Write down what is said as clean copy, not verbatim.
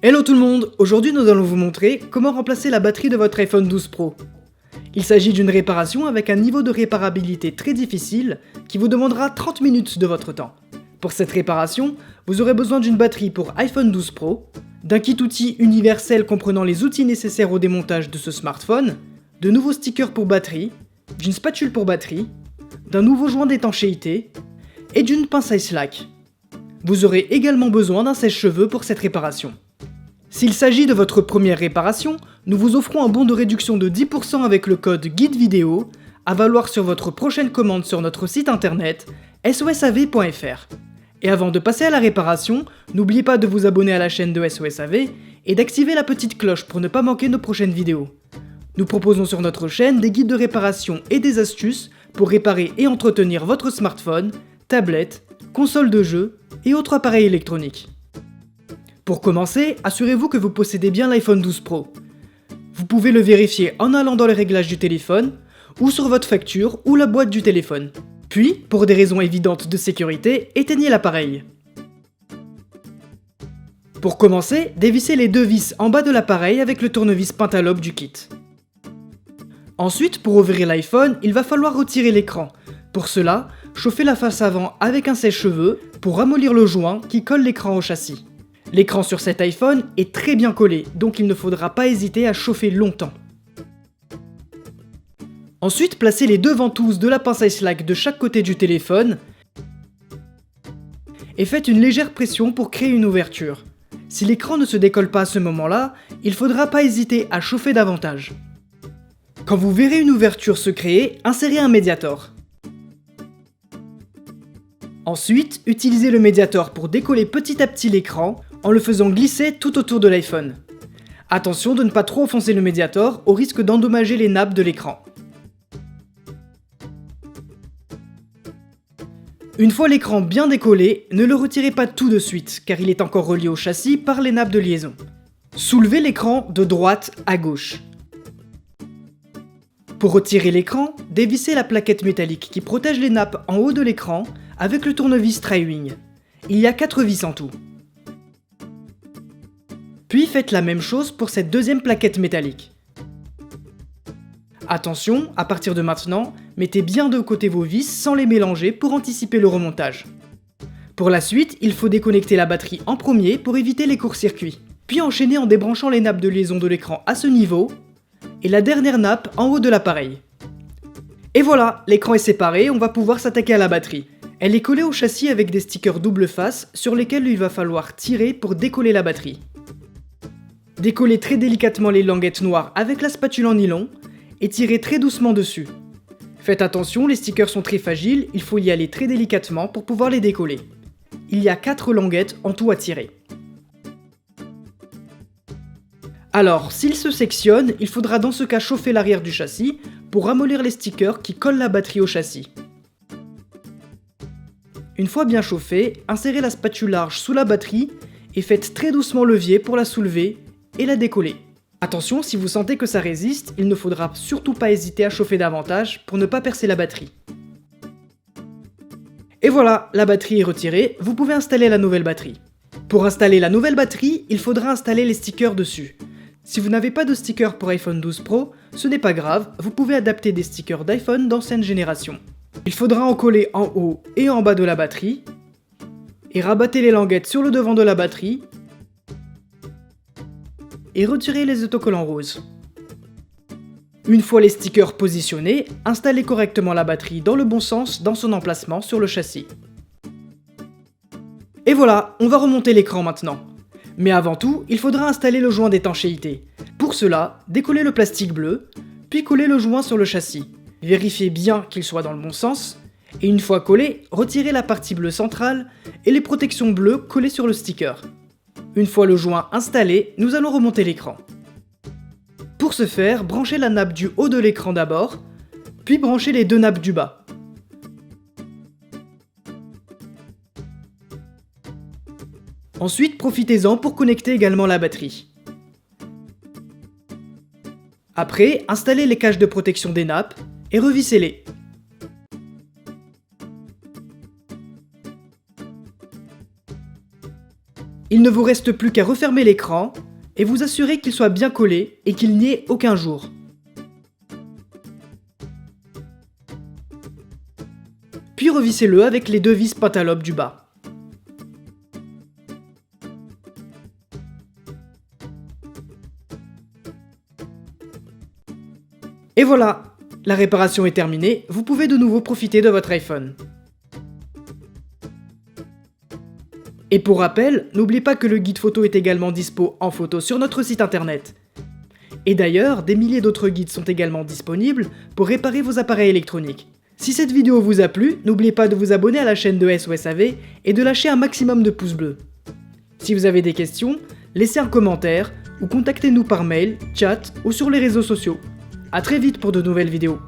Hello tout le monde, aujourd'hui nous allons vous montrer comment remplacer la batterie de votre iPhone 12 Pro. Il s'agit d'une réparation avec un niveau de réparabilité très difficile qui vous demandera 30 minutes de votre temps. Pour cette réparation, vous aurez besoin d'une batterie pour iPhone 12 Pro, d'un kit outil universel comprenant les outils nécessaires au démontage de ce smartphone, de nouveaux stickers pour batterie, d'une spatule pour batterie, d'un nouveau joint d'étanchéité et d'une pince à slack. Vous aurez également besoin d'un sèche-cheveux pour cette réparation. S'il s'agit de votre première réparation, nous vous offrons un bon de réduction de 10% avec le code GUIDE-VIDEO à valoir sur votre prochaine commande sur notre site internet sosav.fr. Et avant de passer à la réparation, n'oubliez pas de vous abonner à la chaîne de SOSAV et d'activer la petite cloche pour ne pas manquer nos prochaines vidéos. Nous proposons sur notre chaîne des guides de réparation et des astuces pour réparer et entretenir votre smartphone, tablette, console de jeu et autres appareils électroniques. Pour commencer, assurez-vous que vous possédez bien l'iPhone 12 Pro. Vous pouvez le vérifier en allant dans les réglages du téléphone, ou sur votre facture ou la boîte du téléphone. Puis, pour des raisons évidentes de sécurité, éteignez l'appareil. Pour commencer, dévissez les deux vis en bas de l'appareil avec le tournevis Pentalobe du kit. Ensuite, pour ouvrir l'iPhone, il va falloir retirer l'écran. Pour cela, chauffez la face avant avec un sèche-cheveux pour ramollir le joint qui colle l'écran au châssis. L'écran sur cet iPhone est très bien collé, donc il ne faudra pas hésiter à chauffer longtemps. Ensuite, placez les deux ventouses de la pince à slack de chaque côté du téléphone et faites une légère pression pour créer une ouverture. Si l'écran ne se décolle pas à ce moment-là, il ne faudra pas hésiter à chauffer davantage. Quand vous verrez une ouverture se créer, insérez un médiator. Ensuite, utilisez le médiator pour décoller petit à petit l'écran en le faisant glisser tout autour de l'iPhone. Attention de ne pas trop enfoncer le médiator au risque d'endommager les nappes de l'écran. Une fois l'écran bien décollé, ne le retirez pas tout de suite car il est encore relié au châssis par les nappes de liaison. Soulevez l'écran de droite à gauche. Pour retirer l'écran, dévissez la plaquette métallique qui protège les nappes en haut de l'écran avec le tournevis Tri-Wing. Il y a 4 vis en tout. Puis faites la même chose pour cette deuxième plaquette métallique. Attention, à partir de maintenant, mettez bien de côté vos vis sans les mélanger pour anticiper le remontage. Pour la suite, il faut déconnecter la batterie en premier pour éviter les courts-circuits. Puis enchaîner en débranchant les nappes de liaison de l'écran à ce niveau et la dernière nappe en haut de l'appareil. Et voilà, l'écran est séparé, on va pouvoir s'attaquer à la batterie. Elle est collée au châssis avec des stickers double face sur lesquels il va falloir tirer pour décoller la batterie. Décollez très délicatement les languettes noires avec la spatule en nylon et tirez très doucement dessus. Faites attention, les stickers sont très fragiles, il faut y aller très délicatement pour pouvoir les décoller. Il y a 4 languettes en tout à tirer. Alors, s'il se sectionne, il faudra dans ce cas chauffer l'arrière du châssis pour ramollir les stickers qui collent la batterie au châssis. Une fois bien chauffé, insérez la spatule large sous la batterie et faites très doucement levier pour la soulever et la décoller. Attention, si vous sentez que ça résiste, il ne faudra surtout pas hésiter à chauffer davantage pour ne pas percer la batterie. Et voilà, la batterie est retirée, vous pouvez installer la nouvelle batterie. Pour installer la nouvelle batterie, il faudra installer les stickers dessus. Si vous n'avez pas de stickers pour iPhone 12 Pro, ce n'est pas grave, vous pouvez adapter des stickers d'iPhone d'ancienne génération. Il faudra en coller en haut et en bas de la batterie, et rabattez les languettes sur le devant de la batterie, et retirez les autocollants roses. Une fois les stickers positionnés, installez correctement la batterie dans le bon sens dans son emplacement sur le châssis. Et voilà, on va remonter l'écran maintenant. Mais avant tout, il faudra installer le joint d'étanchéité. Pour cela, décollez le plastique bleu, puis collez le joint sur le châssis. Vérifiez bien qu'il soit dans le bon sens, et une fois collé, retirez la partie bleue centrale et les protections bleues collées sur le sticker. Une fois le joint installé, nous allons remonter l'écran. Pour ce faire, branchez la nappe du haut de l'écran d'abord, puis branchez les deux nappes du bas. Ensuite, profitez-en pour connecter également la batterie. Après, installez les caches de protection des nappes et revissez-les. Il ne vous reste plus qu'à refermer l'écran et vous assurer qu'il soit bien collé et qu'il n'y ait aucun jour. Puis revissez-le avec les 2 vis pentalopes du bas. Et voilà, la réparation est terminée, vous pouvez de nouveau profiter de votre iPhone. Et pour rappel, n'oubliez pas que le guide photo est également dispo en photo sur notre site internet. Et d'ailleurs, des milliers d'autres guides sont également disponibles pour réparer vos appareils électroniques. Si cette vidéo vous a plu, n'oubliez pas de vous abonner à la chaîne de SOSAV et de lâcher un maximum de pouces bleus. Si vous avez des questions, laissez un commentaire ou contactez-nous par mail, chat ou sur les réseaux sociaux. A très vite pour de nouvelles vidéos.